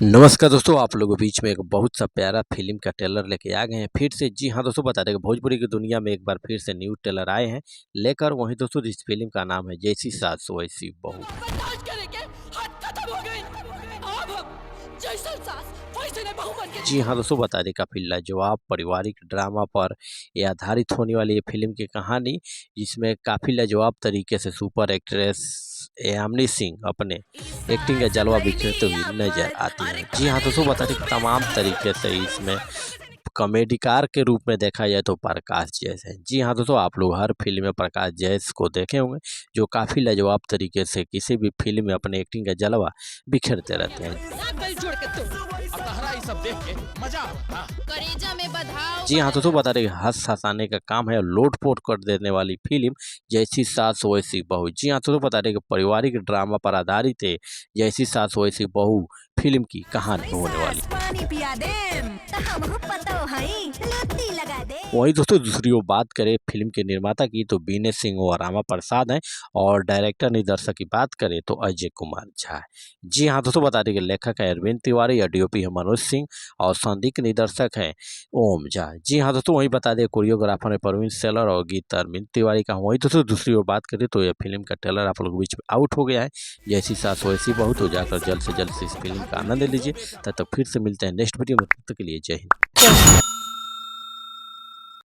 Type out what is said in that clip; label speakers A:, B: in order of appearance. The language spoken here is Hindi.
A: नमस्कार दोस्तों, आप लोगों के बीच में एक बहुत सा प्यारा फिल्म का ट्रेलर लेके आ गए हैं फिर से। जी हाँ दोस्तों, बता दें कि भोजपुरी की दुनिया में एक बार फिर से न्यू ट्रेलर आए हैं लेकर। वहीं दोस्तों इस फिल्म का नाम है जैसी सास वैसी बहू।
B: बर्दाश्त करेंगे, हद खत्म हो गई। अब हम जैसन सास वैसे ने बहू बन के
A: जी
B: जिए।
A: हाँ दोस्तों, बता दें काफी लाजवाब पारिवारिक ड्रामा पर ये आधारित होने वाली ये फिल्म की कहानी, जिसमें काफी लाजवाब तरीके से सुपर एक्ट्रेस यामिनी सिंह अपने एक्टिंग का जलवा बिखेरते हुए नजर आती है। जी हाँ दोस्तों, बता दें कि तमाम तरीके से इसमें कॉमेडीकार के रूप में देखा जाए तो प्रकाश जैस है। जी हाँ दोस्तों, आप लोग हर फिल्म में प्रकाश जैस को देखे होंगे, जो काफ़ी लाजवाब तरीके से किसी भी फिल्म में अपने एक्टिंग का जलवा बिखेरते रहते हैं।
B: सब मिल जुड़ के तुम
C: अब तहरा ये सब देख के मजा आवता।
B: करेजा में बधाओ।
A: जी हाँ दोस्तों, बता दें कि हंस हंसाने का काम है, लोट पोट कर देने वाली फिल्म जैसी सास वैसी बहू। जी हाँ दोस्तों, बता दें कि पारिवारिक ड्रामा पर आधारित है जैसी सास वैसी बहू फिल्म की कहानी होने वाली।
D: पानी पिया दे हमहू पतो हई लुत्ती लगा दे।
A: वहीं दोस्तों दूसरी ओर बात करें फिल्म के निर्माता की तो बीने सिंह और रामा प्रसाद हैं, और डायरेक्टर निर्देशक की बात करें तो अजय कुमार झा है। जी हाँ दोस्तों, बता दें कि लेखक है अरविंद तिवारी, या डीओपी है मनोज सिंह, और संगीत निर्देशक है ओम झा। जी हाँ दोस्तों, वहीं बता दें कोरियोग्राफर है प्रवीण सेलर और गीत अरविंद तिवारी का। वहीं दोस्तों दूसरी ओर बात करें तो यह फिल्म का ट्रेलर आप लोगों के बीच में आउट हो गया है। जैसी सास वैसी बहू, तो जाकर जल्द से जल्द इस फिल्म का आनंद लीजिए। तब तक फिर से मिलते हैं नेक्स्ट वीडियो में, तब तक के लिए जय हिंद।